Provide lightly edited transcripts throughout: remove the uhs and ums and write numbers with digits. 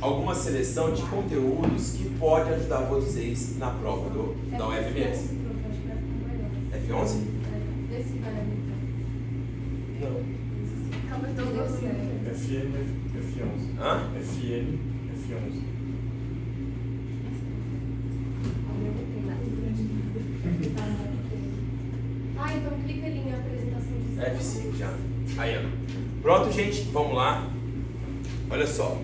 alguma seleção de conteúdos que pode ajudar vocês na prova da UFMS. F11? Esse cara Não. FN, F11. Hã? FN, F11. Ah, então clica ali em apresentação de F5 já. Aí, ó. Pronto, gente? Vamos lá. Olha só.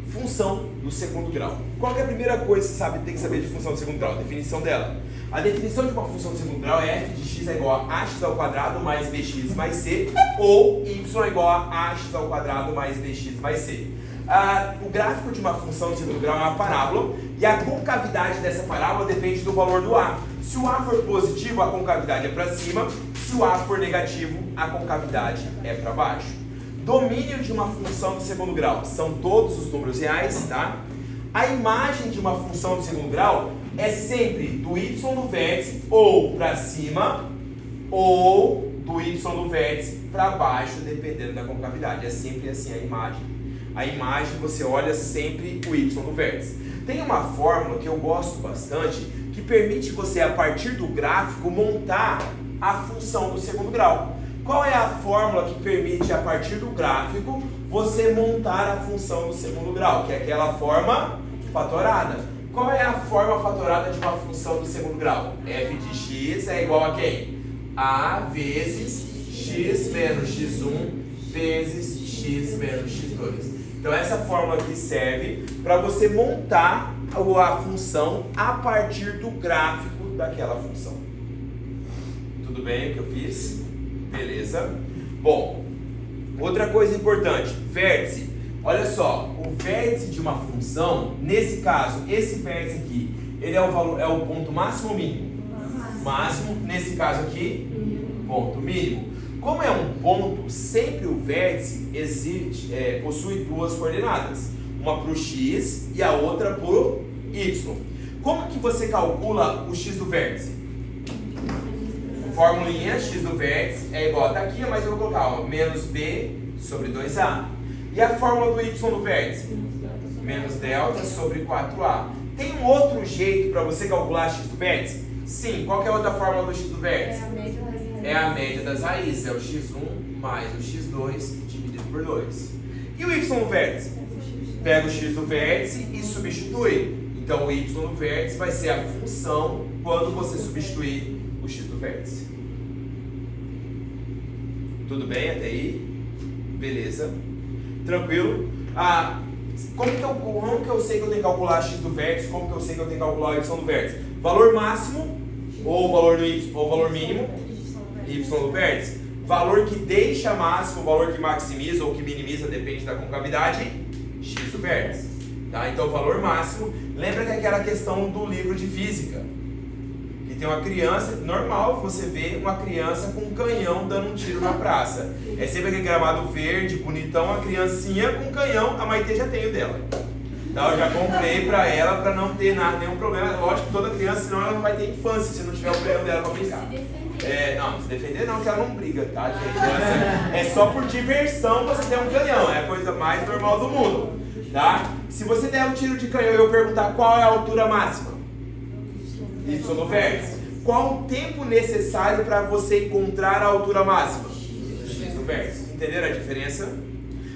Função do segundo grau. Qual que é a primeira coisa que você tem que saber de função do segundo grau? A definição dela. A definição de uma função do segundo grau é f de x é igual a ax ao quadrado mais bx mais c, ou y é igual a ax ao quadrado mais bx mais c. O gráfico de uma função do segundo grau é uma parábola, e a concavidade dessa parábola depende do valor do a. Se o a for positivo, a concavidade é para cima. Se o a for negativo, a concavidade é para baixo. Domínio de uma função do segundo grau são todos os números reais, tá? A imagem de uma função do segundo grau é sempre do y do vértice ou para cima, ou do y do vértice para baixo, dependendo da concavidade. É sempre assim a imagem. A imagem você olha sempre o y do vértice. Tem uma fórmula que eu gosto bastante, que permite você, a partir do gráfico, montar a função do segundo grau. Qual é a fórmula que permite, a partir do gráfico, você montar a função do segundo grau? Que é aquela forma fatorada. Qual é a forma fatorada de uma função do segundo grau? F de x é igual a quem? A vezes x menos x1 vezes x menos x2. Então essa fórmula aqui serve para você montar a função a partir do gráfico daquela função. Tudo bem o que eu fiz? Beleza? Bom, outra coisa importante, vértice. Olha só, o vértice de uma função, nesse caso, esse vértice aqui, ele é o ponto máximo ou mínimo? Máximo, nesse caso aqui, ponto mínimo. Como é um ponto, sempre o vértice possui duas coordenadas, uma para o x e a outra para o y. Como que você calcula o x do vértice? Formulinha, x do vértice é igual a daqui, mas eu vou colocar menos b sobre 2a. E a fórmula do y do vértice? Menos delta sobre 4a. Tem um outro jeito para você calcular x do vértice? Sim, qual que é a outra fórmula do x do vértice? É a média das raízes, é o x1 mais o x2 dividido por 2. E o y do vértice? Pega o x do vértice e substitui. Então o y do vértice vai ser a função quando você substituir o x do vértice. Tudo bem até aí? Beleza? Tranquilo? Como que eu sei que eu tenho que calcular x do vértice? Como que eu sei que eu tenho que calcular y do vértice? Valor máximo ou valor do y ou valor mínimo? Y do vértice. Valor que deixa máximo, valor que maximiza ou que minimiza, depende da concavidade, x do vértice. Tá? Então valor máximo, lembra que é aquela questão do livro de física, que tem uma criança, normal você vê uma criança com um canhão dando um tiro na praça. É sempre aquele gramado verde, bonitão, a criancinha com um canhão, a Maitê já tem o dela. Então, eu já comprei pra ela pra não ter nenhum problema. Lógico que toda criança, senão ela não vai ter infância se não tiver o canhão dela pra brincar. Não, se defender não, que ela não briga, tá, gente? Então, é só por diversão você ter um canhão, é a coisa mais normal do mundo, tá? Se você der um tiro de canhão e eu perguntar qual é a altura máxima, y no vértice, qual o tempo necessário para você encontrar a altura máxima? X no vértice. Entenderam a diferença?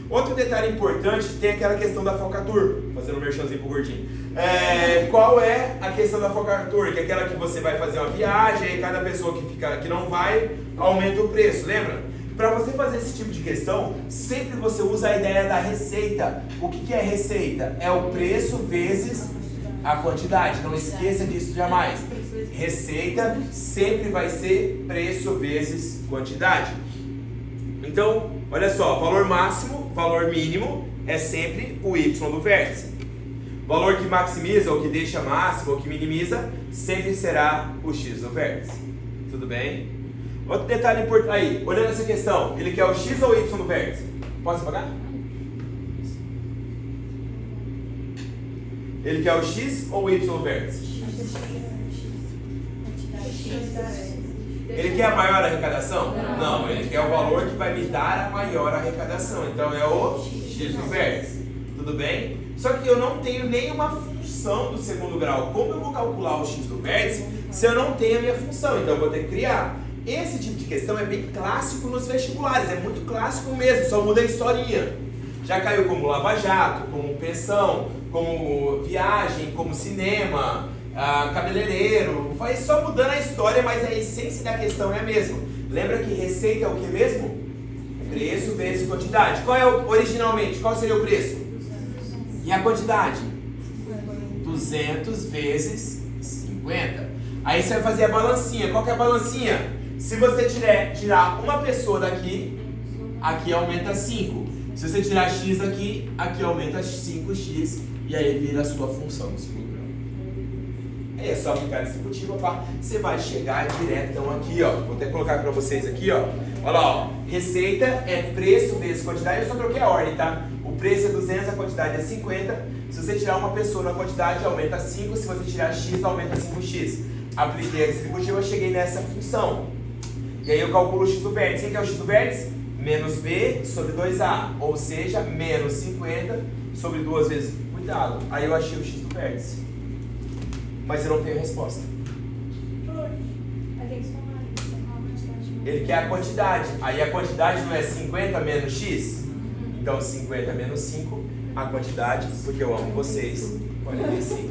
Outro detalhe importante, tem aquela questão da focatur, fazendo um merchanzinho pro gordinho. Qual é a questão da focatur? Que é aquela que você vai fazer uma viagem e cada pessoa que não vai, aumenta o preço, lembra? Para você fazer esse tipo de questão, sempre você usa a ideia da receita. O que é receita? É o preço vezes a quantidade, não esqueça disso jamais. Receita sempre vai ser preço vezes quantidade. Então, olha só, valor máximo, valor mínimo é sempre o y do vértice. Valor que maximiza, ou que deixa máximo, ou que minimiza, sempre será o x do vértice. Tudo bem? Outro detalhe importante, aí, olhando essa questão, ele quer o x ou o y do vértice? Posso apagar? Ele quer o x ou o y do vértice? Ele quer a maior arrecadação? Não, ele quer o valor que vai me dar a maior arrecadação. Então é o x do vértice. Tudo bem? Só que eu não tenho nenhuma função do segundo grau. Como eu vou calcular o x do vértice se eu não tenho a minha função? Então eu vou ter que criar. Esse tipo de questão é bem clássico nos vestibulares, é muito clássico mesmo, só muda a historinha. Já caiu como lava-jato, como pensão, como viagem, como cinema, cabeleireiro. Vai só mudando a história, mas a essência da questão é a mesma. Lembra que receita é o que mesmo? Preço vezes quantidade. Qual é originalmente? Qual seria o preço? E a quantidade? 200 vezes 50. Aí você vai fazer a balancinha. Qual que é a balancinha? Se você tirar uma pessoa daqui, aqui aumenta 5. Se você tirar x daqui, aqui aumenta 5x. E aí vira a sua função no segundo grau. Aí é só aplicar a distributiva, pá. Você vai chegar diretão aqui, ó. Vou até colocar para vocês aqui, ó. Olha lá, ó. Receita é preço vezes quantidade. Eu só troquei a ordem, tá? O preço é 200, a quantidade é 50. Se você tirar uma pessoa na quantidade, aumenta 5. Se você tirar x, aumenta 5x. Apliquei a distributiva, cheguei nessa função. E aí eu calculo o x do vértice. O que é o x do vértice? Menos b sobre 2a. Ou seja, menos 50 sobre 2 vezes. Cuidado. Aí eu achei o x do vértice. Mas eu não tenho resposta. Ele quer a quantidade. Aí a quantidade não é 50 menos x? Então 50 menos 5, a quantidade, porque eu amo vocês, 45.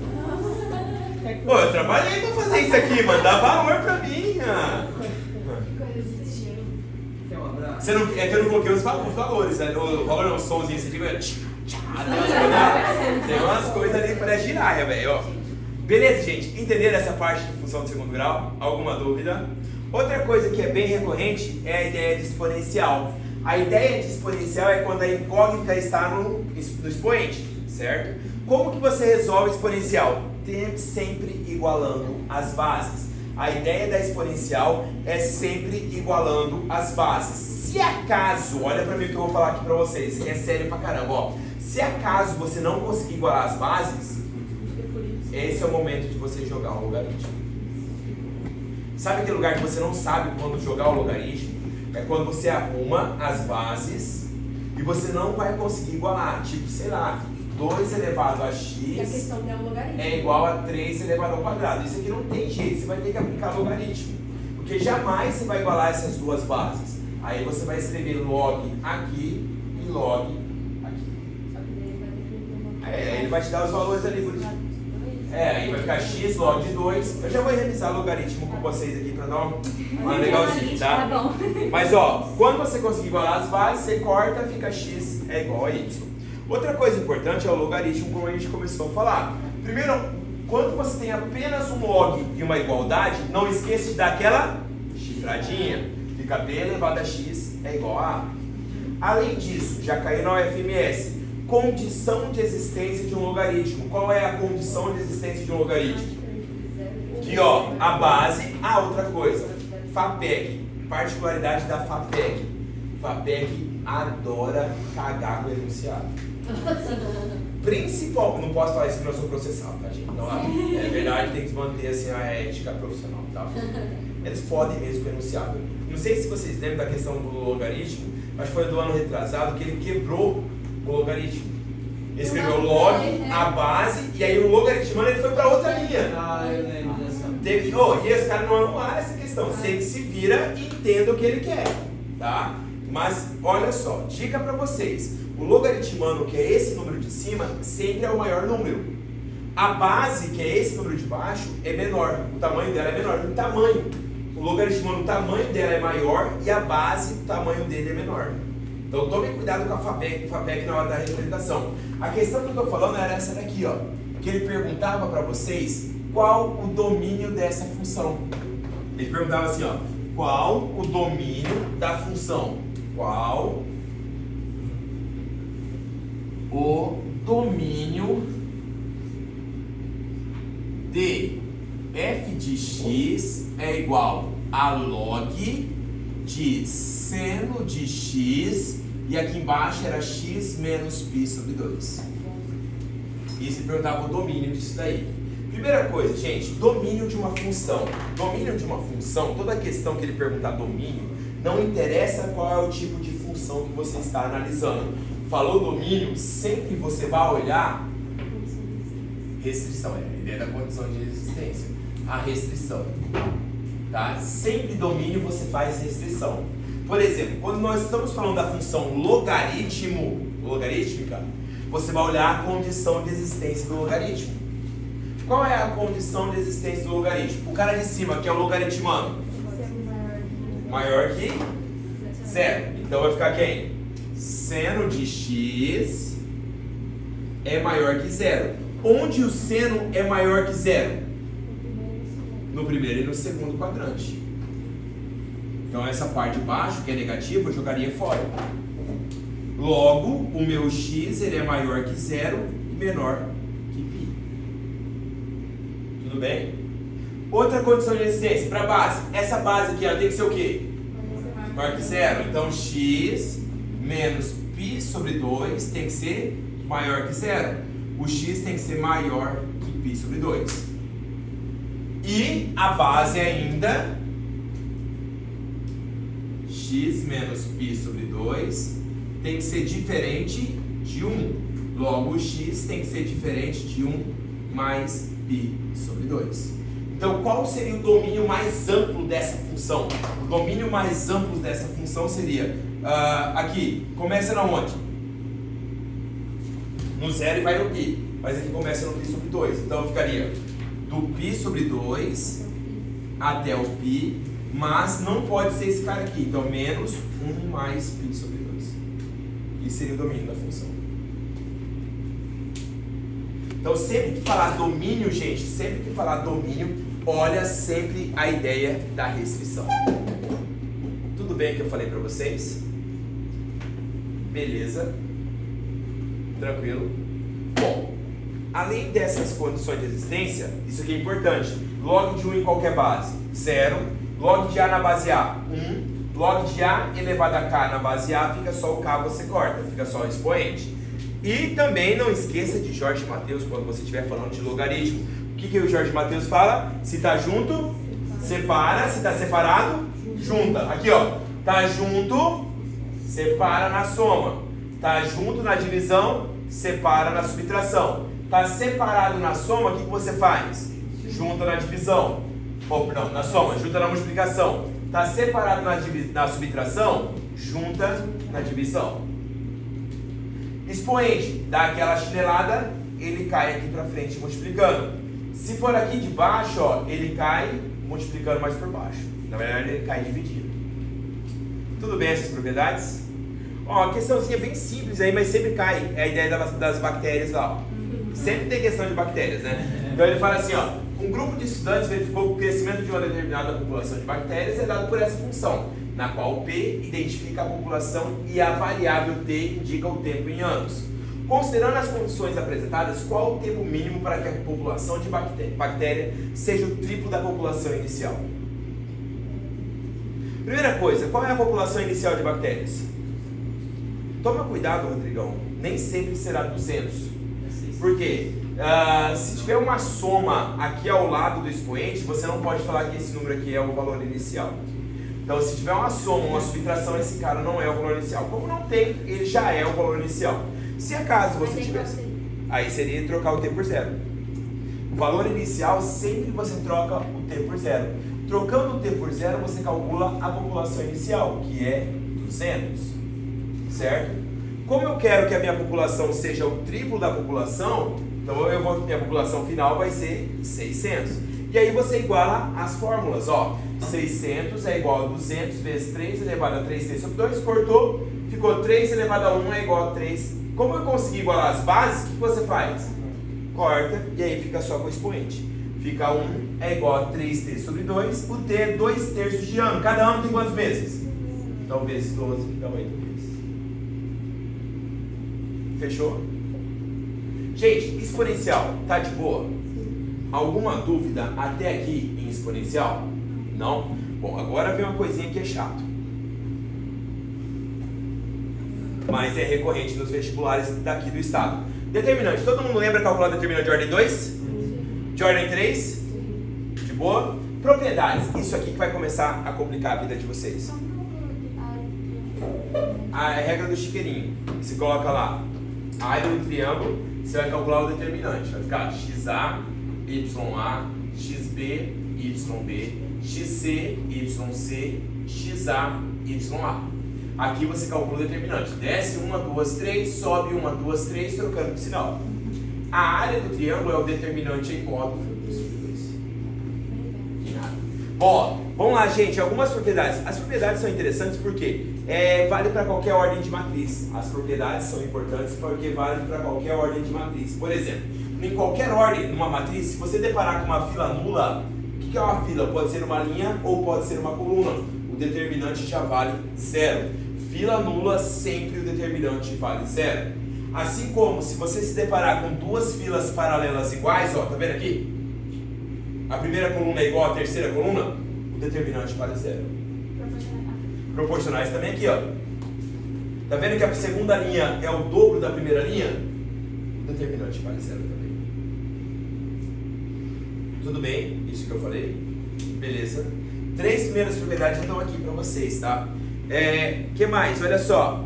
Pô, eu trabalhei pra fazer isso aqui, mano. Dá valor pra mim. Você não, é que eu não coloquei os valores, né? O valor não, o somzinho, você diga. Tem umas coisas ali para giraia, velho. Beleza, gente? Entenderam essa parte de função do segundo grau? Alguma dúvida? Outra coisa que é bem recorrente é a ideia de exponencial. A ideia de exponencial é quando a incógnita está no expoente, certo? Como que você resolve exponencial? Sempre igualando as bases. A ideia da exponencial é sempre igualando as bases. Se acaso, olha pra mim o que eu vou falar aqui pra vocês, que é sério pra caramba, ó. Se acaso você não conseguir igualar as bases, esse é o momento de você jogar um logaritmo. Sabe aquele lugar que você não sabe quando jogar o logaritmo? É quando você arruma as bases e você não vai conseguir igualar. Tipo, sei lá, 2 elevado a x e a questão é um logaritmo. É igual a 3 elevado ao quadrado. Isso aqui não tem jeito, você vai ter que aplicar logaritmo. Porque jamais você vai igualar essas duas bases. Aí você vai escrever log aqui e log aqui. Aí ele vai te dar os valores ali, por isso. Aí vai ficar x log de 2. Eu já vou revisar o logaritmo com vocês aqui para dar uma legalzinho, tá? Tá bom. Mas ó, quando você conseguir igualar as bases, você corta, fica x é igual a y. Outra coisa importante é o logaritmo, como a gente começou a falar. Primeiro, quando você tem apenas um log e uma igualdade, não esqueça de dar aquela chifradinha. Fica b elevado a x é igual a a. Além disso, já caiu na UFMS, condição de existência de um logaritmo. Qual é a condição de existência de um logaritmo? Aqui ó, a base, a outra coisa, FAPEC, particularidade da FAPEC. FAPEC adora cagar com o enunciado. Principal, não posso falar isso porque eu sou processado, tá gente? Não, é verdade, tem que manter assim, a ética profissional, tá? Eles fodem mesmo com o enunciado. Não sei se vocês lembram da questão do logaritmo, mas foi do ano retrasado que ele quebrou o logaritmo. Ele escreveu log, a base, e aí o logaritmando ele foi para outra linha. Ah, eu lembro dessa. E esse cara não anular essa questão. Se ele se vira e entenda o que ele quer, tá? Mas olha só, dica para vocês. O logaritmando, que é esse número de cima, sempre é o maior número. A base, que é esse número de baixo, é menor. O tamanho dela é menor. O tamanho. O logaritmando, o tamanho dela é maior e a base, o tamanho dele é menor. Então tome cuidado com a FAPEC na hora da representação. A questão que eu estou falando era essa daqui, ó. Que ele perguntava para vocês qual o domínio dessa função. Ele perguntava assim, ó. Qual o domínio da função? Qual o domínio de f de x é igual a log de seno de x, e aqui embaixo era x menos π sobre 2. E se perguntava o domínio disso daí. Primeira coisa, gente, domínio de uma função. Domínio de uma função, toda questão que ele perguntar domínio, não interessa qual é o tipo de função que você está analisando. Falou domínio, sempre você vai olhar restrição, é a ideia da condição de resistência. A restrição. Tá? Sempre domínio você faz restrição. Por exemplo, quando nós estamos falando da função logarítmica, você vai olhar a condição de existência do logaritmo. Qual é a condição de existência do logaritmo? O cara de cima, que é o logaritmano, maior que zero. Então vai ficar quem? Seno de x é maior que zero. Onde o seno é maior que zero? No primeiro e no segundo quadrante. Então essa parte de baixo, que é negativa, eu jogaria fora. Logo, o meu x ele é maior que zero e menor que π. Tudo bem? Outra condição de resistência para base. Essa base aqui ó, tem que ser o quê? Maior que zero. Então x menos π sobre 2 tem que ser maior que zero. O x tem que ser maior que π sobre 2. E a base ainda, x menos π sobre 2 tem que ser diferente de 1. Logo, o x tem que ser diferente de 1 mais π sobre 2. Então, qual seria o domínio mais amplo dessa função? O domínio mais amplo dessa função seria, aqui, começa na onde? No 0 e vai no π. Mas aqui começa no π sobre 2. Então, ficaria do π sobre 2 até o π, mas não pode ser esse cara aqui. Então, menos 1 mais π sobre 2. Isso seria o domínio da função. Então, sempre que falar domínio, gente, sempre que falar domínio, olha sempre a ideia da restrição. Tudo bem que eu falei para vocês? Beleza? Tranquilo? Bom, além dessas condições de existência, isso aqui é importante. Log de 1 em qualquer base, 0. Log de A na base A, 1. Log de A elevado a K na base A, fica só o K, você corta, fica só o expoente. E também não esqueça de Jorge Mateus quando você estiver falando de logaritmo. O que o Jorge Mateus fala? Se está junto, separa. Se está separado, junta. Aqui ó, tá junto, separa na soma. Tá junto na divisão, separa na subtração. Tá separado na soma, o que você faz? Junta na divisão. Ou não, na soma, junta na multiplicação. Tá separado na subtração, junta na divisão. Expoente, dá aquela chinelada, ele cai aqui pra frente multiplicando. Se for aqui de baixo, ó, ele cai multiplicando mais por baixo. Na verdade, ele cai dividindo. Tudo bem essas propriedades? Ó, a questãozinha bem simples aí, mas sempre cai. É a ideia das bactérias lá, ó. Sempre tem questão de bactérias, né? Então ele fala assim, ó. Um grupo de estudantes verificou que o crescimento de uma determinada população de bactérias é dado por essa função, na qual o P identifica a população e a variável T indica o tempo em anos. Considerando as condições apresentadas, qual o tempo mínimo para que a população de bactéria seja o triplo da população inicial? Primeira coisa, qual é a população inicial de bactérias? Toma cuidado, Rodrigão, nem sempre será 200. Por quê? Se tiver uma soma aqui ao lado do expoente, você não pode falar que esse número aqui é o valor inicial. Então, se tiver uma soma, uma subtração, esse cara não é o valor inicial. Como não tem, ele já é o valor inicial. Se acaso você tivesse, aí seria trocar o t por zero. O valor inicial, sempre você troca o t por zero. Trocando o t por zero, você calcula a população inicial, que é 200. Certo? Como eu quero que a minha população seja o triplo da população, então minha população final vai ser 600. E aí você iguala as fórmulas, ó. 600 é igual a 200 vezes 3 elevado a 3t sobre 2, cortou, ficou 3 elevado a 1 é igual a 3. Como eu consegui igualar as bases, o que você faz? Corta e aí fica só com o expoente. Fica 1 é igual a 3t sobre 2, o t é 2/3 de ano. Cada ano tem quantos meses? Então vezes 12 dá 8 meses. Fechou? Gente, exponencial, tá de boa? Alguma dúvida até aqui em exponencial? Não? Bom, agora vem uma coisinha que é chato. Mas é recorrente nos vestibulares daqui do estado. Determinante, todo mundo lembra calcular determinante de ordem 2? De ordem 3? De boa? Propriedades, isso aqui que vai começar a complicar a vida de vocês. A regra do chiqueirinho. Você coloca lá a área do triângulo, você vai calcular o determinante. Vai ficar XA, YA, XB, YB, XC, YC, XA, YA. Aqui você calcula o determinante. Desce 1, 2, 3, sobe 1, 2, 3, trocando de sinal. A área do triângulo é o determinante em módulo. Ó, vamos lá, gente, algumas propriedades. As propriedades são interessantes porque vale para qualquer ordem de matriz. As propriedades são importantes porque vale para qualquer ordem de matriz. Por exemplo, em qualquer ordem, numa matriz, se você deparar com uma fila nula, o que é uma fila? Pode ser uma linha ou pode ser uma coluna. O determinante já vale 0. Fila nula, sempre o determinante vale 0. Assim como se você se deparar com duas filas paralelas iguais, ó, tá vendo aqui? A primeira coluna é igual à terceira coluna, o determinante vale 0. Proporcionais também aqui, ó. Tá vendo que a segunda linha é o dobro da primeira linha? O determinante vale 0 também. Tudo bem? Isso que eu falei? Beleza. 3 primeiras propriedades já estão aqui para vocês, tá? Que mais? Olha só.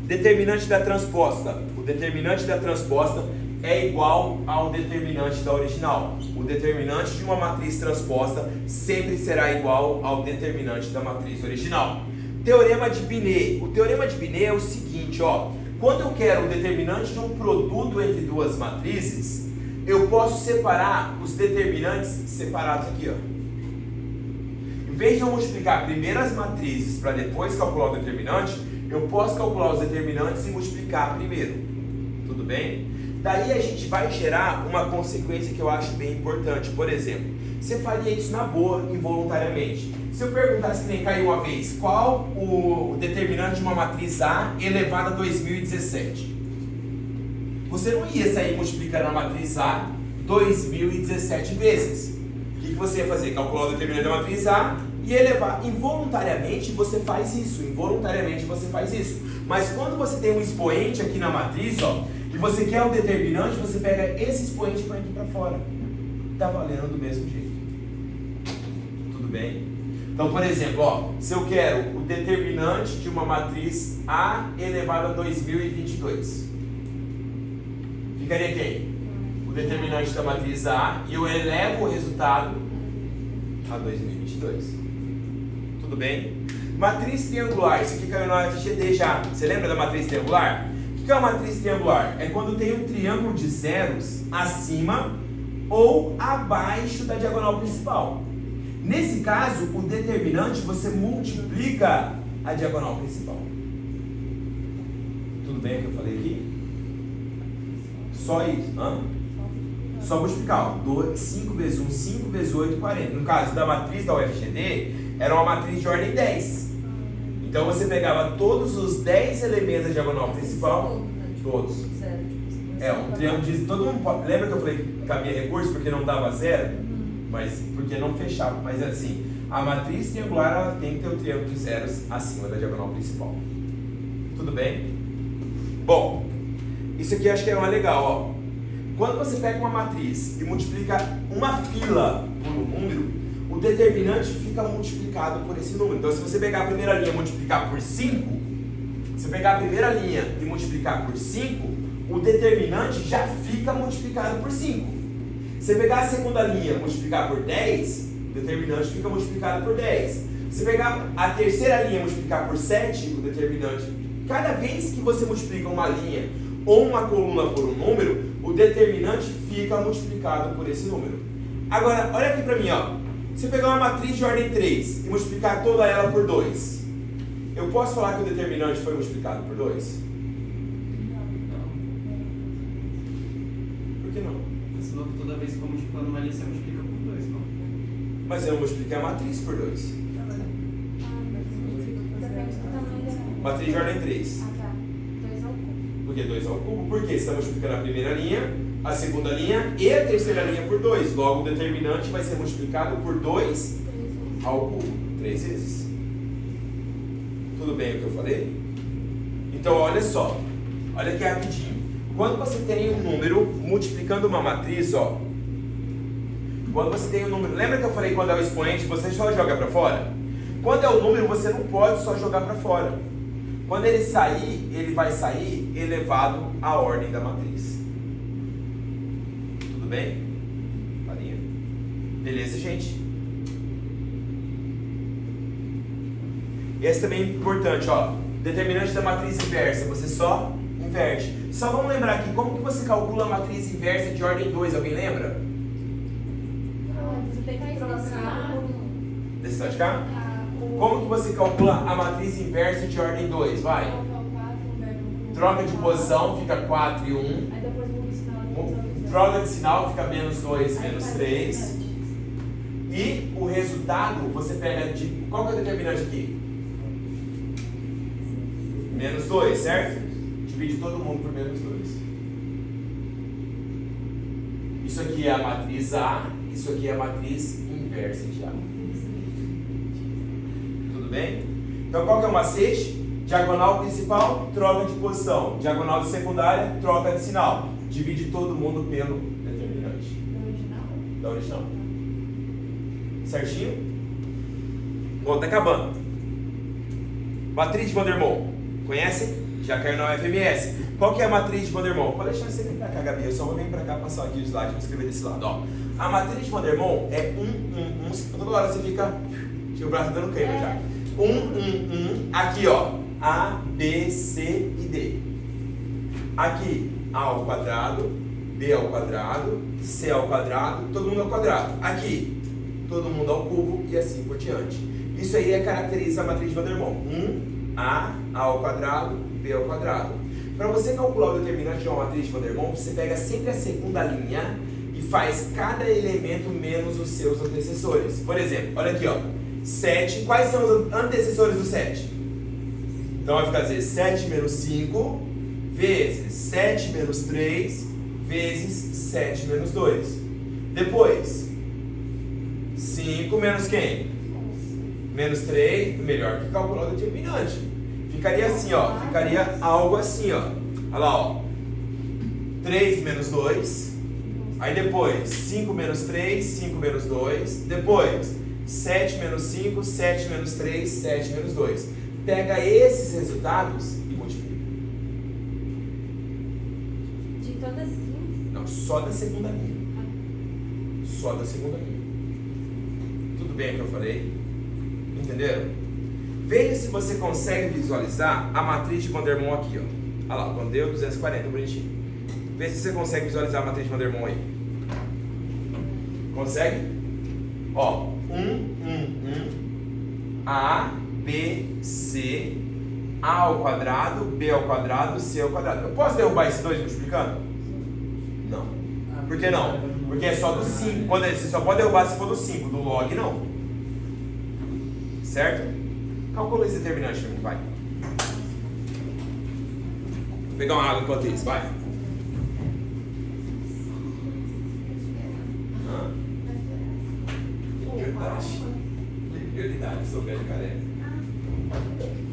Determinante da transposta. O determinante da transposta é igual ao determinante da original. O determinante de uma matriz transposta sempre será igual ao determinante da matriz original. Teorema de Binet. O teorema de Binet é o seguinte, ó. Quando eu quero o determinante de um produto entre duas matrizes, eu posso separar os determinantes separados aqui, ó. Em vez de eu multiplicar primeiro as matrizes para depois calcular o determinante, eu posso calcular os determinantes e multiplicar primeiro. Tudo bem? Daí a gente vai gerar uma consequência que eu acho bem importante. Por exemplo, você faria isso na boa, involuntariamente. Se eu perguntasse, que nem caiu uma vez, qual o determinante de uma matriz A elevado a 2017? Você não ia sair multiplicando a matriz A 2017 vezes. O que você ia fazer? Calcular o determinante da matriz A e elevar. Involuntariamente você faz isso. Involuntariamente você faz isso. Mas quando você tem um expoente aqui na matriz, ó, e você quer um determinante, você pega esse expoente e põe aqui para fora. Tá valendo do mesmo jeito. Tudo bem? Então, por exemplo, ó, se eu quero o determinante de uma matriz A elevado a 2022, ficaria quem? O determinante da matriz A, e eu elevo o resultado a 2022. Tudo bem? Matriz triangular, isso aqui caiu na FGD já. Você lembra da matriz triangular? O que é uma matriz triangular? É quando tem um triângulo de zeros acima ou abaixo da diagonal principal. Nesse caso, o determinante você multiplica a diagonal principal. Tudo bem o que eu falei aqui? Só isso. Só multiplicar. 5 vezes 1, 5 vezes 8, 40. No caso da matriz da UFGD, era uma matriz de ordem 10. Então você pegava todos os 10 elementos da diagonal principal. Todos. Um triângulo de... Todo mundo lembra que eu falei que cabia recurso porque não dava 0? Mas porque não fechava. Mas assim, a matriz triangular ela tem que ter o triângulo de zeros acima da diagonal principal. Tudo bem? Bom, isso aqui eu acho que é mais legal, ó. Quando você pega uma matriz e multiplica uma fila por um número, o determinante fica multiplicado por esse número. Então, se você pegar a primeira linha e multiplicar por 5, se pegar a primeira linha e multiplicar por 5, o determinante já fica multiplicado por 5. Se pegar a segunda linha e multiplicar por 10, o determinante fica multiplicado por 10. Se pegar a terceira linha e multiplicar por 7, o determinante... Cada vez que você multiplica uma linha ou uma coluna por um número, o determinante fica multiplicado por esse número. Agora, olha aqui para mim, ó. Se eu pegar uma matriz de ordem 3 e multiplicar toda ela por 2, eu posso falar que o determinante foi multiplicado por 2? Por que não? Senão toda vez que for multiplicando uma linha, você multiplica por 2, não? Mas eu não multipliquei a matriz por 2. Depende do tamanho da... Matriz de ordem 3. Ah, tá. 2 ao cubo. Por que 2 ao cubo? Porque você está multiplicando a primeira linha, a segunda linha e a terceira linha por 2. Logo, o determinante vai ser multiplicado por 2 ao cubo. 3 vezes. Tudo bem o que eu falei? Então, olha só. Olha aqui rapidinho. Quando você tem um número multiplicando uma matriz, ó. Quando você tem um número... Lembra que eu falei quando é o expoente, você só joga para fora? Quando é o número, você não pode só jogar para fora. Quando ele sair, ele vai sair elevado à ordem da matriz. Tudo bem? Farinha? Beleza, gente? Esse também é importante, ó. Determinante da matriz inversa, você só inverte. Só vamos lembrar aqui, como que você calcula a matriz inversa de ordem 2? Alguém lembra? Você tem que trocar. Desse lado de cá? Como que você calcula a matriz inversa de ordem 2? Vai. Troca de posição, fica 4 e 1. Aí depois muda o sinal. Troca de sinal, fica menos 2, menos 3. E o resultado, você pega de... Qual que é o determinante aqui? Menos 2, certo? Divide todo mundo por menos 2. Isso aqui é a matriz A, isso aqui é a matriz inversa de A. Tudo bem? Então qual que é o macete? Diagonal principal, troca de posição. Diagonal de secundária, troca de sinal. Divide todo mundo pelo determinante. Da original. Certinho? Bom, tá acabando. Matriz de Van der Moel. Conhecem? Já caiu na UFMS. Qual que é a matriz de Van der Moel? Pode deixar você vir pra cá, Gabi. Eu só vou vir pra cá, passar aqui o slide e vou escrever desse lado. Ó. A matriz de Van der Moel é 1, 1, 1. Toda hora você fica... O braço dando queima já. 1, 1, 1. Aqui, ó. A, B, C e D. Aqui, A ao quadrado, B ao quadrado, C ao quadrado, todo mundo ao quadrado. Aqui, todo mundo ao cubo e assim por diante. Isso aí caracteriza a matriz de Van der Moel. 1, A ao quadrado, B ao quadrado. Para você calcular o determinante de uma matriz de Van der Moel, você pega sempre a segunda linha e faz cada elemento menos os seus antecessores. Por exemplo, olha aqui, ó. 7, quais são os antecessores do 7? Então vai ficar dizer 7 menos 5 vezes 7 menos 3 vezes 7 menos 2. Depois, 5 menos quem? Menos 3, melhor que calcular o determinante. Ficaria assim, ó. Ficaria algo assim, ó. Olha lá, ó. 3 menos 2. Aí depois, 5 menos 3, 5 menos 2. Depois, 7 menos 5, 7 menos 3, 7 menos 2. Pega esses resultados e multiplica. De todas as linhas? Não, só da segunda linha. Só da segunda linha. Tudo bem o que eu falei? Entenderam? Veja se você consegue visualizar a matriz de Van der Moel aqui, ó. Olha lá, quando deu 240, bonitinho. Vê se você consegue visualizar a matriz de Van der Moel aí. Consegue? Ó, 1, 1, 1, A, B, C, A ao quadrado, B ao quadrado, C ao quadrado. Eu posso derrubar esse 2 multiplicando? Não. Por que não? Porque é só do 5. Quando você só pode derrubar se for do 5, do log não. Certo? Calcula esse determinante para mim, vai. Vou pegar uma água enquanto isso, vai. Prioridade, sou velho careca.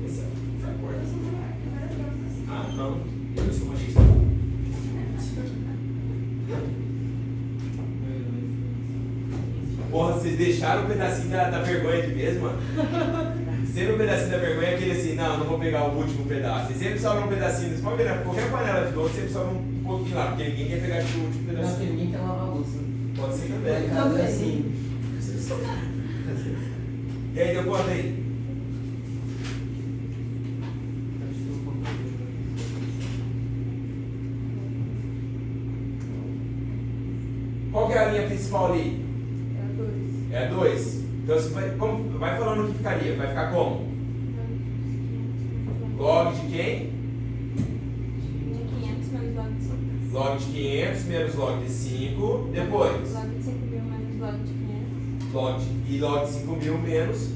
Essa porta. Ah, não. Eu sou machista. Porra, vocês deixaram um pedacinho da vergonha aqui mesmo, mano? Sempre um pedacinho da vergonha é aquele assim, não vou pegar o último pedaço. E sempre sobra um pedacinho, você pode ver, né? Qualquer panela de doce sempre sobra um pouquinho lá, porque ninguém quer pegar o último pedacinho. Não, porque ninguém quer lavar a louça. Pode ser também. Também. Assim. E aí, deu quanto aí? Qual que é a linha principal ali? É 2. Então você vai falando o que ficaria. Vai ficar como? Log de quem? De 500 menos log de 5. Log de 500 menos log de 5. Depois? Log de 5.000 menos log de 500. Log de 5.000 menos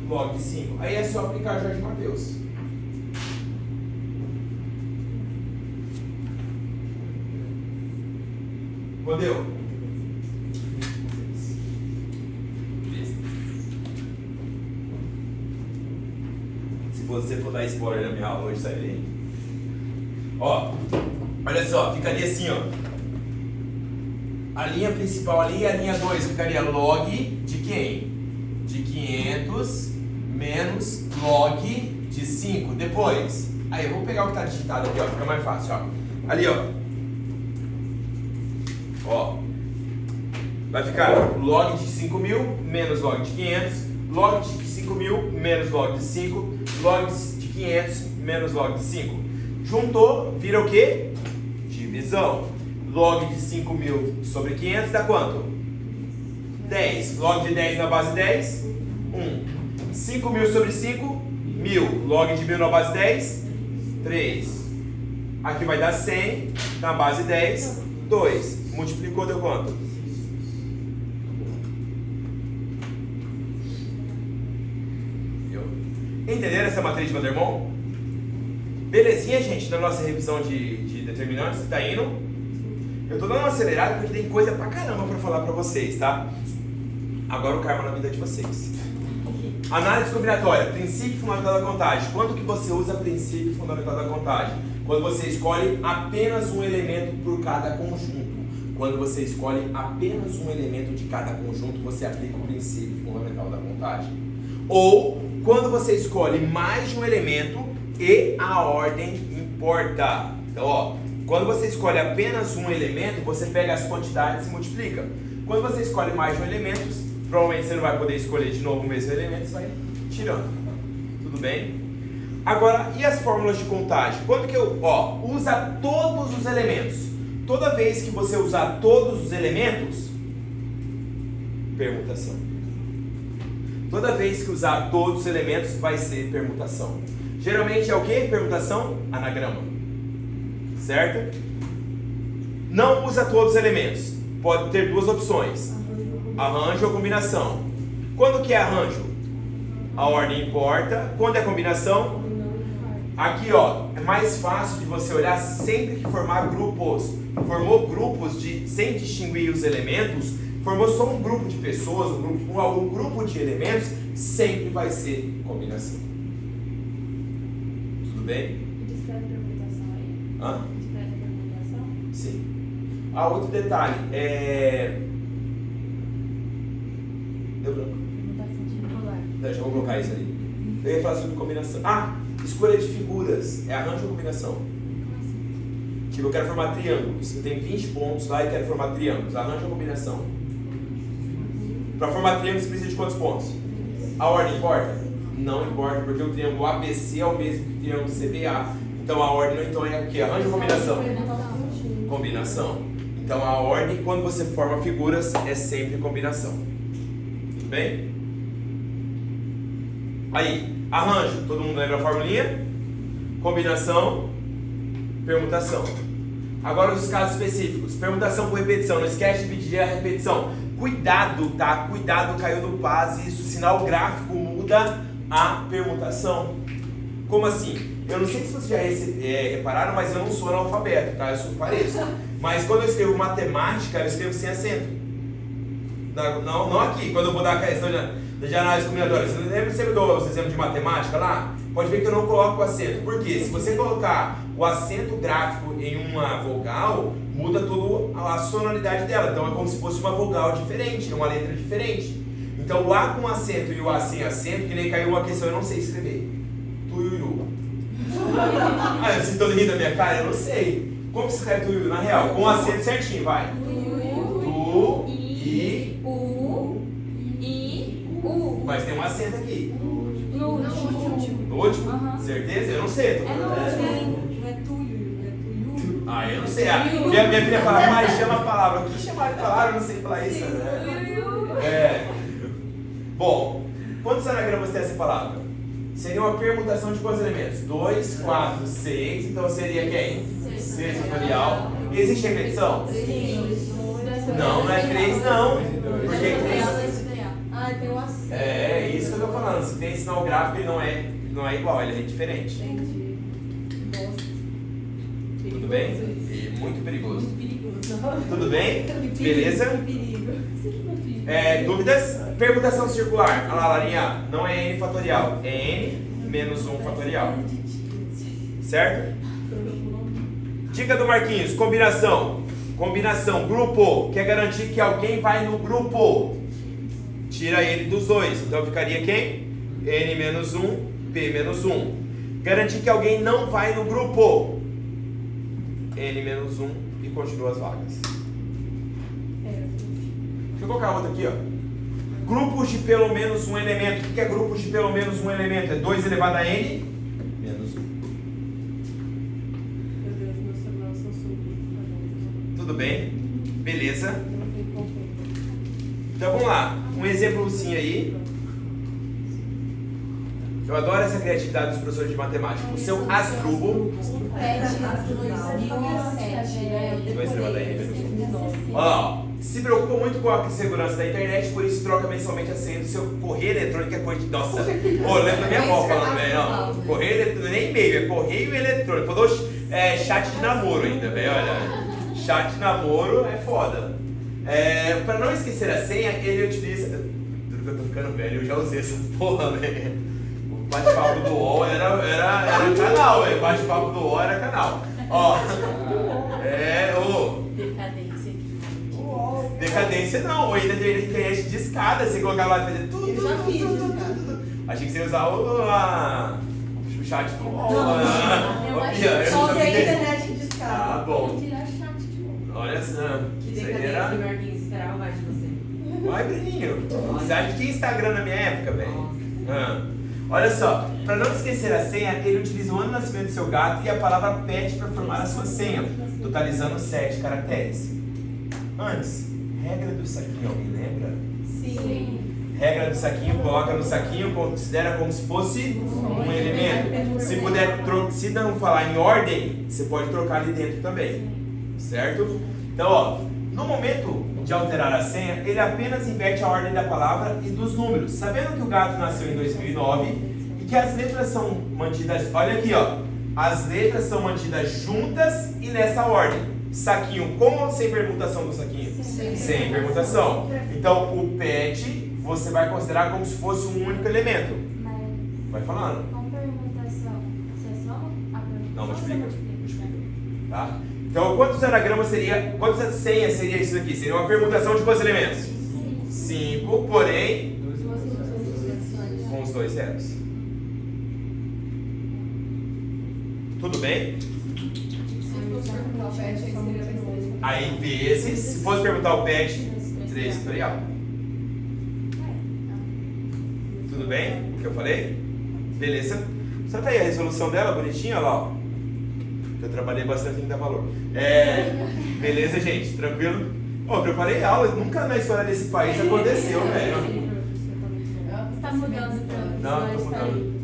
log de 5. Aí é só aplicar Jorge Mateus. Entendeu? Se você for dar spoiler na minha aula hoje, sai bem. Ó, olha só, ficaria assim, ó. A linha principal ali e a linha 2 ficaria log de quem? De 500 menos log de 5. Depois, aí eu vou pegar o que está digitado aqui, ó, fica mais fácil, ó. Ali, ó. Ó. Vai ficar log de 5.000 menos log de 500, log de 5.000 menos log de 5, log de 500 menos log de 5. Juntou, vira o quê? Divisão. Log de 5.000 sobre 500 dá quanto? 10. Log de 10 na base 10, 1. 5.000 sobre 5, 1.000. Log de 1.000 na base 10, 3. Aqui vai dar 100 na base 10, 2. Multiplicou, deu quanto? Entenderam essa matriz de Van der Waals? Belezinha, gente, na nossa revisão de determinantes, tá indo? Eu tô dando uma acelerada porque tem coisa pra caramba pra falar pra vocês, tá? Agora o karma na vida de vocês. Análise combinatória, princípio fundamental da contagem. Quando que você usa princípio fundamental da contagem? Quando você escolhe apenas um elemento por cada conjunto. Quando você escolhe apenas um elemento de cada conjunto, você aplica o princípio fundamental da contagem. Ou quando você escolhe mais de um elemento e a ordem importa. Então, ó, quando você escolhe apenas um elemento, você pega as quantidades e multiplica. Quando você escolhe mais de um elemento, provavelmente você não vai poder escolher de novo o mesmo elemento, você vai tirando. Tudo bem? Agora, e as fórmulas de contagem? Quando que eu, ó, usa todos os elementos. Toda vez que você usar todos os elementos, permutação. Toda vez que usar todos os elementos, vai ser permutação. Geralmente é o que? Permutação? Anagrama. Certo? Não usa todos os elementos. Pode ter duas opções. Arranjo ou combinação. Quando que é arranjo? A ordem importa. Quando é combinação? Aqui, ó, é mais fácil de você olhar sempre que formar grupos. Formou grupos sem distinguir os elementos, formou só um grupo de pessoas, um grupo de elementos, sempre vai ser combinação. Tudo bem? Descreve a permutação aí. Hã? Descreve a permutação. Sim. Ah, outro detalhe. Deu branco. Permutação singular. Deixa eu colocar isso ali. Eu ia falar sobre combinação. Ah, escolha de figuras. É arranjo ou combinação? Tipo, eu quero formar triângulos. Eu tenho 20 pontos lá e quero formar triângulos. Arranjo ou combinação? Para formar triângulos, você precisa de quantos pontos? A ordem importa? Não importa, porque o triângulo ABC é o mesmo que o triângulo CBA. Então a ordem então é o quê? Arranjo ou combinação? Combinação. Então a ordem, quando você forma figuras, é sempre combinação. Tudo bem? Aí, arranjo. Todo mundo lembra a formulinha? Combinação, permutação. Agora os casos específicos. Permutação por repetição. Não esquece de dividir a repetição. Cuidado, tá? Cuidado, caiu do paz. Isso, o sinal gráfico muda a permutação. Como assim? Eu não sei se vocês já repararam, mas eu não sou analfabeto, tá? Eu sou pareço. Mas quando eu escrevo matemática, eu escrevo sem acento. Não aqui, quando eu vou dar a questão de análise combinatória. Você lembra sempre do exemplo de matemática lá? Pode ver que eu não coloco o acento. Por quê? Se você colocar o acento gráfico em uma vogal, muda toda a sonoridade dela. Então é como se fosse uma vogal diferente, uma letra diferente. Então o A com acento e o A sem acento, que nem caiu uma questão, eu não sei escrever. Tuiuiu. Ah, vocês estão rindo da minha cara? Eu não sei. Como se escreve tuiuiu? Na real, com o acento certinho, vai. Tu, I, U, I, U. Mas tem um acento aqui. No último. No último? Aham. Certeza? Eu não sei. É no último. Não é tuyo, é tuyo. Ah, eu não sei. Minha filha fala, pai, chama a palavra. O que chamar de palavra? Eu não sei falar isso, né? É. Bom, quantos anagramas tem essa palavra? Seria uma permutação de quantos elementos? 2, 4, 6. Então seria quem? 6 fatorial. E existe repetição? Não, não é 3 não. Porque 3... Ah, tem um acento. É isso que eu tô falando. Se tem sinal gráfico, ele não é igual, ele é diferente. Entendi. Nossa. Tudo bem? E muito perigoso. Muito perigoso. Tudo bem? Perigo, Beleza? perigo. Dúvidas? Permutação circular. Olha lá, Larinha. Não é N fatorial. É N menos 1 fatorial. Certo? Dica do Marquinhos. Combinação. Combinação. Grupo. Quer garantir que alguém vai no grupo. Tira ele dos dois. Então ficaria quem? N menos 1, P menos 1. Garantir que alguém não vai no grupo. N-1 e continua as vagas. Deixa eu colocar outra aqui, ó. Grupos de pelo menos um elemento. O que é grupos de pelo menos um elemento? É 2 elevado a N menos 1. Meu Deus, meu celular só subiu. Tudo bem? Beleza? Então vamos lá. Um exemplozinho aí. Eu adoro essa criatividade dos professores de matemática. O seu Asdrubal. 2 elevado a N menos 1. Olha lá, ó. Se preocupa muito com a segurança da internet, por isso troca mensalmente a senha do seu correio eletrônico, é coisa de... Nossa, pô, lembra da minha avó falando, velho, ó. Correio eletrônico, nem e-mail, é correio eletrônico. Falou chat de namoro ainda, velho, olha. Chat de namoro é foda. Pra não esquecer a senha, ele utiliza... Tudo que eu tô ficando velho, eu já usei essa porra, velho. O bate-papo do UOL era canal, velho. O bate-papo do UOL era canal. Ó, decadência não, ou ainda tem internet de escada, você colocar lá e fazer tudo. Eu já fiz tudo. Achei que você ia usar o chat do UOL. Só usei a internet de escada. Ah, bom. Tirar chat de novo. Olha só. Que Isso aí decadência, era... Marquinhos, esperava mais de você. Vai, Breninho. Você acha que tinha Instagram na minha época, velho? Olha só, para não esquecer a senha, ele utiliza o ano de nascimento do seu gato e a palavra pet para formar a sua senha, totalizando 7 caracteres. Antes, regra do saquinho, alguém lembra? Sim. Regra do saquinho, coloca no saquinho, considera como se fosse um elemento. Se puder, se não falar em ordem, você pode trocar ali dentro também, certo? Então, ó, no momento de alterar a senha, ele apenas inverte a ordem da palavra e dos números. Sabendo que o gato nasceu em 2009 e que as letras são mantidas, olha aqui, ó, as letras são mantidas juntas e nessa ordem. Saquinho com ou sem permutação do saquinho? Sem permutação. Então, o pet você vai considerar como se fosse um único elemento. Vai falando. Com permutação, você só a permutação? Não, multiplica. Tá? Então, quantos anagramas seria, quantas senhas seria isso aqui? Seria uma permutação de quantos elementos? 5, porém, com os 2 zeros. Tudo bem? Aí, vezes, se fosse perguntar o pet, 3 setorial. Tudo bem? O que eu falei? Beleza? Só tá aí a resolução dela, bonitinha, olha lá, ó. Eu trabalhei bastante em dar valor. Beleza, gente? Tranquilo? Eu preparei aula, nunca na história desse país aconteceu, velho. Você tá mudando então? Não, tô mudando.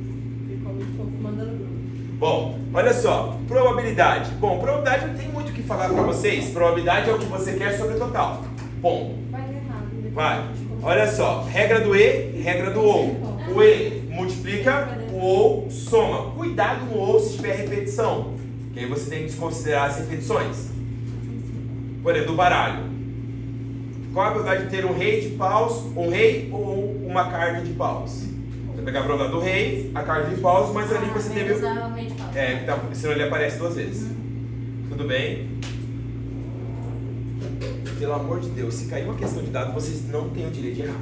Ficou muito pouco mandando grupo. Bom, olha só, probabilidade. Bom, probabilidade não tem muito o que falar pra vocês. Probabilidade é o que você quer sobre o total. Bom, Vai errado. vai. Olha só, regra do E, regra do OU. O E multiplica, o OU soma. Cuidado no OU se tiver repetição, que aí você tem que desconsiderar as repetições. Por exemplo, do baralho. Qual a probabilidade de ter um rei de paus, um rei ou uma carta de paus? Você vai pegar a probabilidade do rei, a carta de paus, mas ali você teve... senão ele aparece 2 vezes. Tudo bem? Pelo amor de Deus, se cair uma questão de dado, vocês não têm o direito de errar.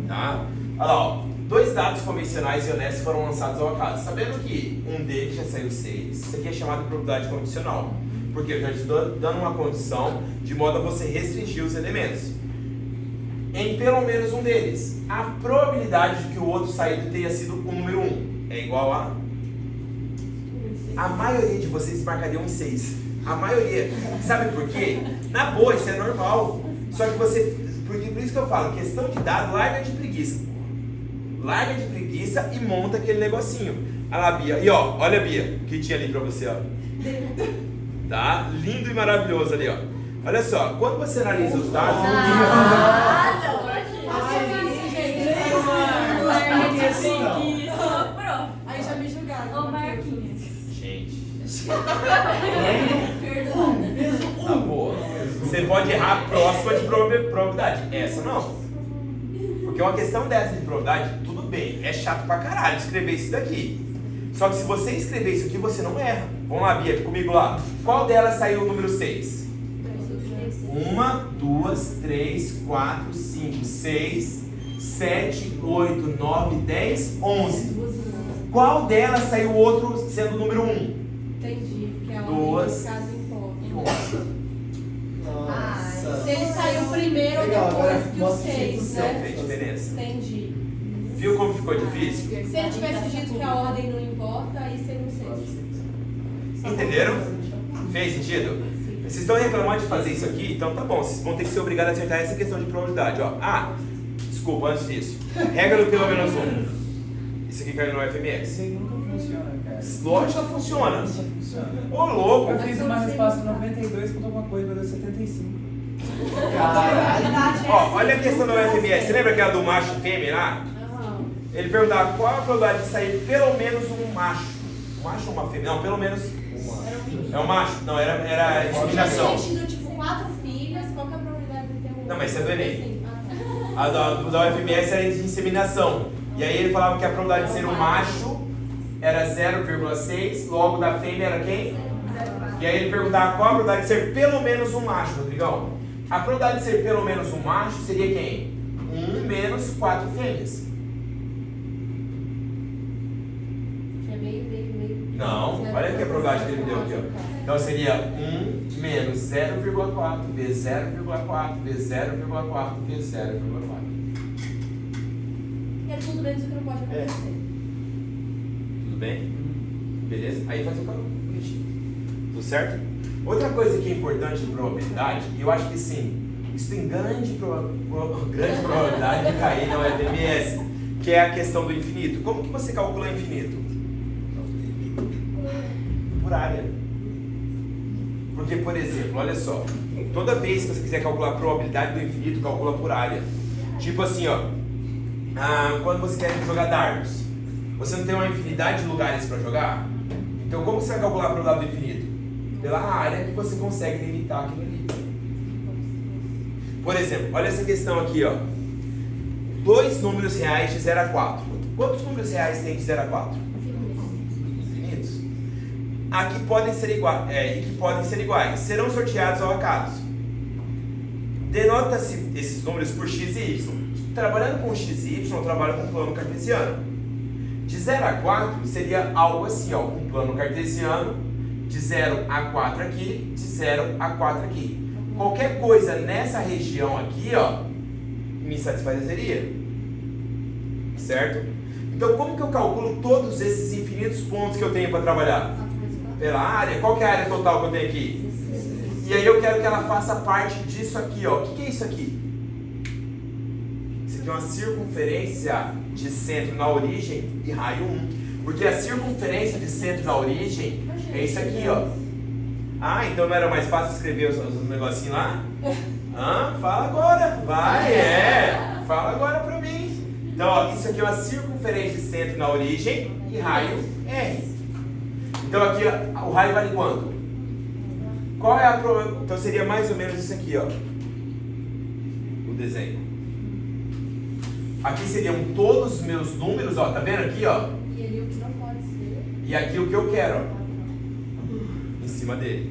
Tá? Olha lá, ó. 2 dados convencionais e honestos foram lançados ao acaso. Sabendo que um deles já saiu 6, isso aqui é chamado de probabilidade condicional. Porque eu já estou dando uma condição de modo a você restringir os elementos. Em pelo menos um deles, a probabilidade de que o outro saído tenha sido o número 1 é igual a... A maioria de vocês marcariam um 6. A maioria. Sabe por quê? Na boa, isso é normal. Só que você... Porque por isso que eu falo, questão de dado, larga de preguiça. Larga de preguiça e monta aquele negocinho. Olha lá, Bia. E ó, olha, Bia, o que tinha ali pra você, ó. Tá? Lindo e maravilhoso ali, ó. Olha só, quando você analisa os dados... Aí já me julgaram. Ô, Marquinhos. Gente. Tá boa. Você pode errar a próxima de probabilidade. Essa não. Porque uma questão dessa de probabilidade, tudo bem, é chato pra caralho escrever isso daqui. Só que se você escrever isso aqui, você não erra. Vamos lá, Bia, comigo lá. Qual delas saiu o número 6? 1, 2, 3, 4, 5, 6, 7, 8, 9, 10, 11. Qual delas saiu o outro sendo o número 1? Entendi, porque é Duas. o caso importa. E 11. Se ele saiu primeiro ou Legal, agora depois que o mostra 6, Não né? fez diferença. Entendi. Viu como ficou difícil? Se ele tivesse dito que a ordem não importa, aí seria um 6. Entenderam? Fez sentido? Vocês estão reclamando de fazer isso aqui? Então tá bom, vocês vão ter que ser obrigados a acertar essa questão de probabilidade. Ó. Desculpa, antes disso. Regra do pelo menos 1. Isso aqui caiu no FMX. Isso aí nunca funciona, cara. Lógico que funciona. Nunca funciona. Ô louco! Eu fiz uma resposta 92 com alguma coisa, mas deu 75. Caralho. Ó, olha a questão do FMS. Você lembra aquela do macho e fêmea lá? Aham. Ele perguntava qual a probabilidade de sair pelo menos um macho. Um macho ou uma fêmea? Não, pelo menos. É um macho? Não, era inseminação. Tinha tido tipo 4 filhas, qual que é a probabilidade de ter um? Não, mas isso é do Enem. Assim, A da UFMS era de inseminação. E aí ele falava que a probabilidade de ser um macho era 0,6, logo da fêmea era quem? E aí ele perguntava qual a probabilidade de ser pelo menos um macho, Rodrigão. A probabilidade de ser pelo menos um macho seria quem? 1 menos 4 fêmeas. Tinha meio. Não, olha aqui a probabilidade que ele deu aqui, ó. Então seria 1 menos 0,4 vezes 0,4 vezes 0,4 vezes 0,4. E é tudo menos o que não pode acontecer. Tudo bem? Beleza? Aí faz o cálculo. Tudo certo? Outra coisa que é importante de probabilidade, e eu acho que sim, isso tem grande probabilidade de cair na UFMS, que é a questão do infinito. Como que você calcula infinito? Por área. Porque, por exemplo, olha só, toda vez que você quiser calcular a probabilidade do infinito, calcula por área. Tipo assim, ó, quando você quer jogar dardos, você não tem uma infinidade de lugares para jogar? Então como você vai calcular a probabilidade do infinito? Pela área que você consegue limitar aquilo ali. Por exemplo, olha essa questão aqui, ó. 2 números reais de 0 a 4. Quantos números reais tem de 0 a 4? Infinitos. Aqui podem ser iguais, e que podem ser iguais. Serão sorteados ao acaso. Denota-se esses números por x e y. Trabalhando com x e y, eu trabalho com plano cartesiano. De 0 a 4 seria algo assim, ó, um plano cartesiano, de 0 a 4 aqui, de 0 a 4 aqui. Qualquer coisa nessa região aqui, ó, me satisfazeria. Certo? Então, como que eu calculo todos esses infinitos pontos que eu tenho para trabalhar? Pela área. Qual que é a área total que eu tenho aqui? E aí eu quero que ela faça parte disso aqui, ó. O que é isso aqui? Isso aqui é uma circunferência de centro na origem e raio 1. Porque a circunferência de centro na origem é isso aqui, ó. Então não era mais fácil escrever os negocinhos lá? Fala agora. Vai, fala agora pra mim. Então, ó, isso aqui é uma circunferência de centro na origem e raio R. Então aqui, ó, o raio vale quanto? Qual é a probabilidade? Então seria mais ou menos isso aqui, ó. O desenho. Aqui seriam todos os meus números, ó. Tá vendo aqui, ó? E ali o que não pode ser. E aqui o que eu quero, ó. Em cima dele.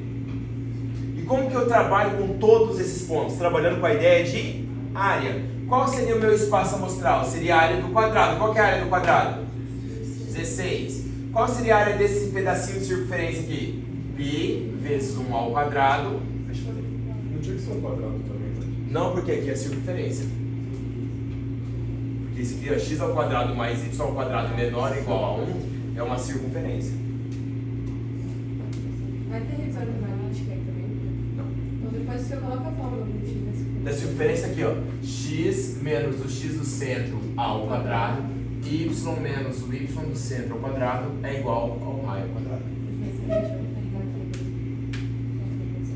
E como que eu trabalho com todos esses pontos? Trabalhando com a ideia de área. Qual seria o meu espaço amostral? Seria a área do quadrado. Qual que é a área do quadrado? 16. Qual seria a área desse pedacinho de circunferência aqui? Pi vezes 1 ao quadrado. Deixa eu fazer. Não tinha que ser um quadrado também, né? Não, porque aqui é circunferência. Porque isso aqui, ó, x ao quadrado mais y ao quadrado menor ou igual a 1 é uma circunferência. Vai ter revisão de analítica aí também? Não. Então depois você coloca a fórmula do x Da circunferência aqui, ó. X menos o x do centro ao quadrado. Y menos o y do centro ao quadrado é igual ao raio ao quadrado.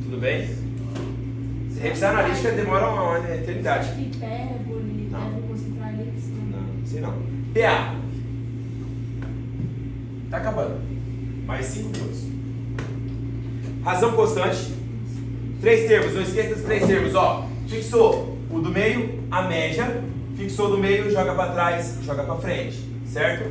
Tudo bem? Se revisar a analítica demora uma eternidade. Hipérbole, Não. deve concentrar elipse. Não, sei não. PA. Tá acabando. Mais 5 minutos. Razão constante. 3 termos, não esqueça dos 3 termos, ó. Fixou o do meio, a média. Fixou do meio, joga para trás, joga para frente. Certo?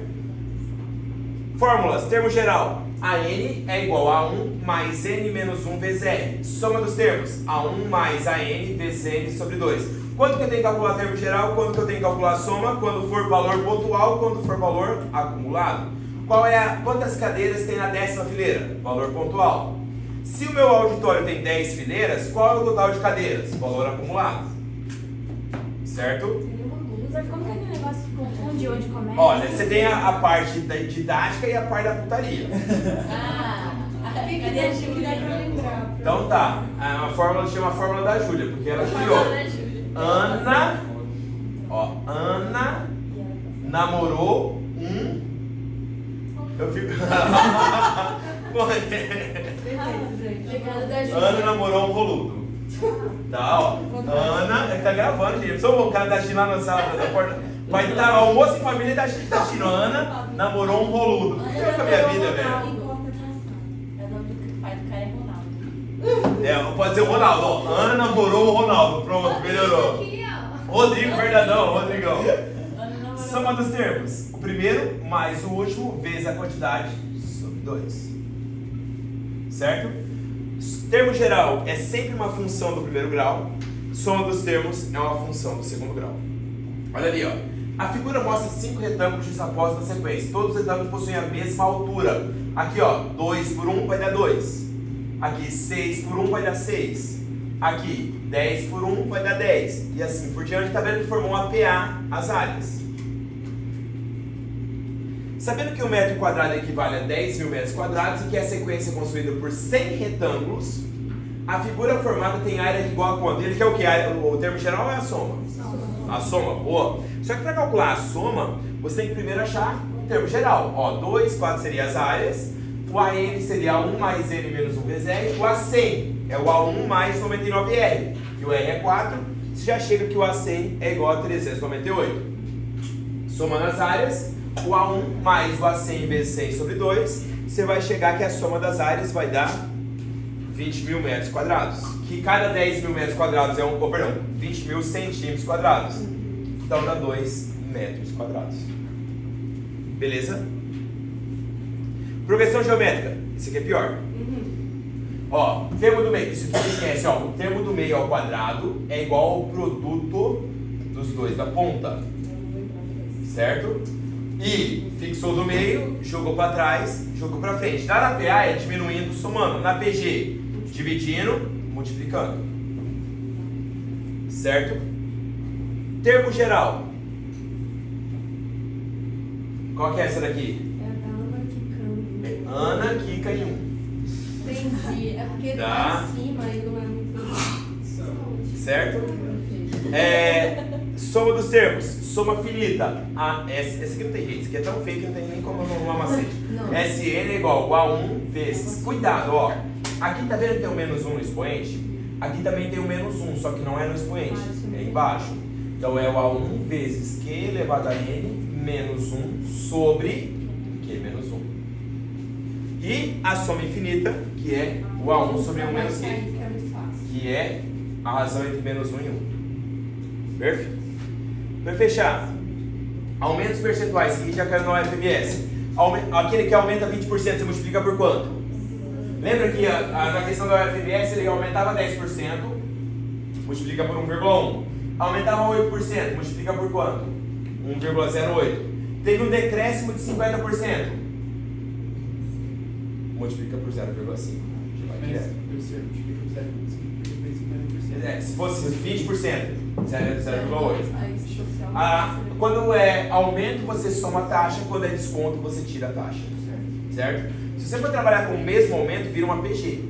Fórmulas, termo geral. A n é igual a 1 mais n menos 1 vezes r. Soma dos termos. A1 mais a n vezes n sobre 2. Quanto que eu tenho que calcular termo geral? Quanto que eu tenho que calcular a soma? Quando for valor pontual, quando for valor acumulado. Quantas cadeiras tem na 10ª fileira? Valor pontual. Se o meu auditório tem 10 fileiras, qual é o total de cadeiras? Valor acumulado. Certo? Mas como que aquele negócio se confunde onde começa? Olha, você tem a parte da didática e a parte da putaria. Cadê a Júlia pra lembrar? Então tá, a fórmula chama a fórmula da Júlia, porque ela criou. Ana namorou um. Eu fico. Ana namorou um roludo. Tá, ó. Ana, ele tá gravando, gente. Só o cara da China na sala da porta. Vai estar almoço em família da China. Ana namorou um roludo. O que é com a minha vida, velho? O nome do pai do cara é Ronaldo. Pode ser o Ronaldo, ó. Ana namorou o Ronaldo. Pronto, melhorou. Rodrigo, Fernandão, Rodrigão. Soma dos termos. O primeiro mais o último vezes a quantidade sobre 2. Certo? Termo geral é sempre uma função do primeiro grau. Soma dos termos é uma função do segundo grau. Olha ali, ó. A figura mostra 5 retângulos justapostos na sequência. Todos os retângulos possuem a mesma altura. Aqui, ó, 2 por 1 vai dar 2. Aqui, 6 por 1 vai dar 6. Aqui, 10 por 1 vai dar 10. E assim por diante. Tá vendo que formou uma PA as áreas. Sabendo que um metro quadrado equivale a 10 mil metros quadrados e que a sequência é construída por 100 retângulos, a figura formada tem área igual a quanto? Ele quer o que? O termo geral é a soma? A soma, boa. Só que para calcular a soma, você tem que primeiro achar o termo geral. Ó, 2, 4 seria as áreas, o AN seria A1 mais N menos 1 vezes R, o A100 é o A1 mais 99R, e o R é 4, você já chega que o A100 é igual a 398. Somando as áreas, o A1 mais o A100 vezes 100 sobre 2, você vai chegar que a soma das áreas vai dar 20 mil metros quadrados. Que cada 10 mil metros quadrados é 20 mil centímetros quadrados. Então dá 2 metros quadrados. Beleza? Progressão geométrica. Isso aqui é pior. Ó, termo do meio. Isso aqui esquece, ó. O termo do meio ao quadrado é igual ao produto dos dois da ponta. Certo? E fixou do meio, jogou para trás, jogou para frente. Na PA é diminuindo, somando. Na PG, dividindo, multiplicando. Certo? Termo geral. Qual que é essa daqui? É a Ana quicando. Ana quica em 1. Entendi. É porque Tá. tá em cima e não é muito. Certo? Soma dos termos. Soma finita. Essa aqui não tem jeito. Esse aqui é tão feio que não tem nem como arrumar macete. Não. Sn é igual a 1 vezes. Cuidado, ó. Aqui tá vendo que tem um menos 1 no expoente? Aqui também tem um menos 1, só que não é no expoente. É embaixo. Então é o A1 vezes Q elevado a N menos 1 sobre Q menos 1. E a soma infinita, que é o A1 sobre 1 menos Q. Que é a razão entre menos 1 e 1. Perfeito? Para fechar, aumentos percentuais, isso aqui já caiu no FMS. Aquele que aumenta 20%, você multiplica por quanto? Lembra que na questão da FMS ele aumentava 10%, multiplica por 1,1. Aumentava 8%, multiplica por quanto? 1,08. Teve um decréscimo de 50%, multiplica por 0,5. Se fosse 20%, 0,8. Quando é aumento, você soma a taxa. Quando é desconto, você tira a taxa. Certo? Se você for trabalhar com o mesmo aumento, vira uma PG.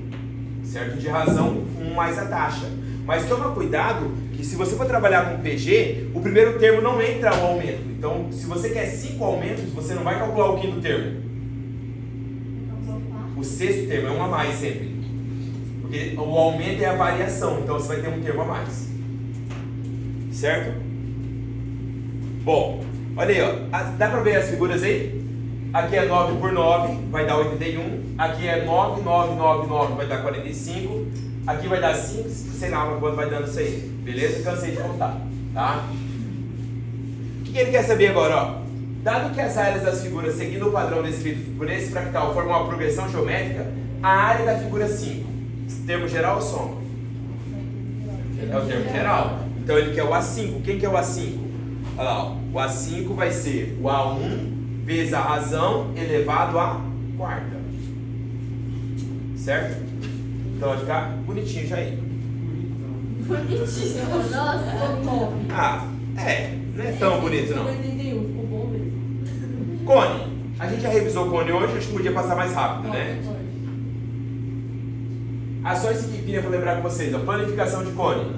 Certo? De razão 1 mais a taxa. Mas toma cuidado que se você for trabalhar com PG, o primeiro termo não entra o aumento. Então, se você quer 5 aumentos, você não vai calcular o quinto termo. O sexto termo é 1 a mais sempre. Porque o aumento é a variação, então você vai ter um termo a mais. Certo? Bom, olha aí, ó. Dá pra ver as figuras aí? Aqui é 9 por 9, vai dar 81. Aqui é 9, 9, 9, 9, vai dar 45. Aqui vai dar 5, sei lá quanto vai dando isso aí. Beleza? Cansei de contar, tá? O que ele quer saber agora, ó? Dado que as áreas das figuras seguindo o padrão descrito por esse fractal formam uma progressão geométrica, a área da figura 5, termo geral ou soma? É o termo geral. Então ele quer o A5. Quem que é o A5? Olha lá, ó. O A5 vai ser o A1 vezes a razão elevado à quarta. Certo? Então vai ficar bonitinho já aí. Bonitíssimo. Nossa, top. Ah, não é tão bonito não. 81, ficou bom mesmo. Cone. A gente já revisou o cone hoje, acho que podia passar mais rápido, né? Ações que queria lembrar com vocês, a planificação de cone,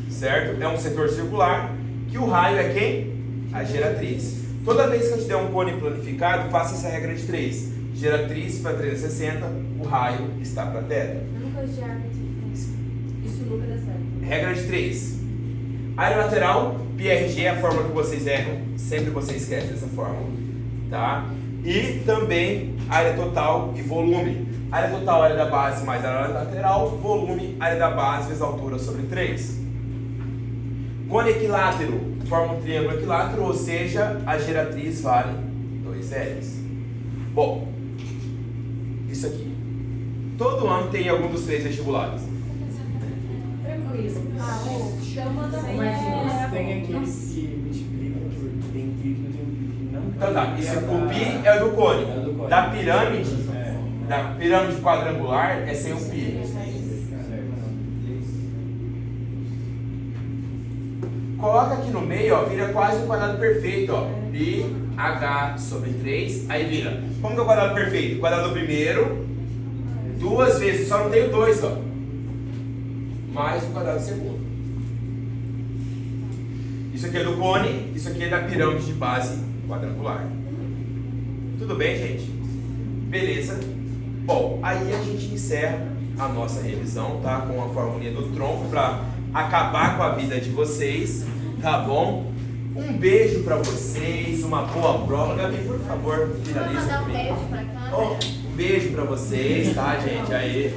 certo? É um setor circular, que o raio é quem? A geratriz. Toda vez que eu te der um cone planificado, faça essa regra de 3. Geratriz para 360, o raio está para teta. Eu nunca usei árbitro. Isso nunca dá certo. Regra de 3. Área lateral, PRG é a fórmula que vocês erram, sempre vocês esquecem dessa fórmula, tá? E também área total e volume. Área total, área da base mais área lateral, volume, área da base vezes altura sobre 3. Cone equilátero, forma um triângulo equilátero, ou seja, a geratriz vale 2 L's. Bom, isso aqui. Todo ano tem algum dos 3 vestibulares. Tranquilo. Chama da Martins, tem aquele que multiplica por tem pi que tem pi que não. Então tá, isso, o pi é o do cone. É do cone. Da pirâmide quadrangular é sem o pi. Coloca aqui no meio, ó, vira quase um quadrado perfeito, ó. Pi, H sobre 3, aí vira. Como que é o quadrado perfeito? O quadrado do primeiro, 2 vezes, só não tem o 2, ó. Mais o quadrado do segundo. Isso aqui é do cone, isso aqui é da pirâmide de base quadrangular. Tudo bem, gente? Beleza? Bom, aí a gente encerra a nossa revisão, tá? Com a formulinha do tronco para acabar com a vida de vocês, tá bom? Um beijo para vocês, uma boa prova. Gabi, por favor, finaliza Vou mandar um comigo. beijo pra câmera. Um beijo para vocês, tá, gente? Aí.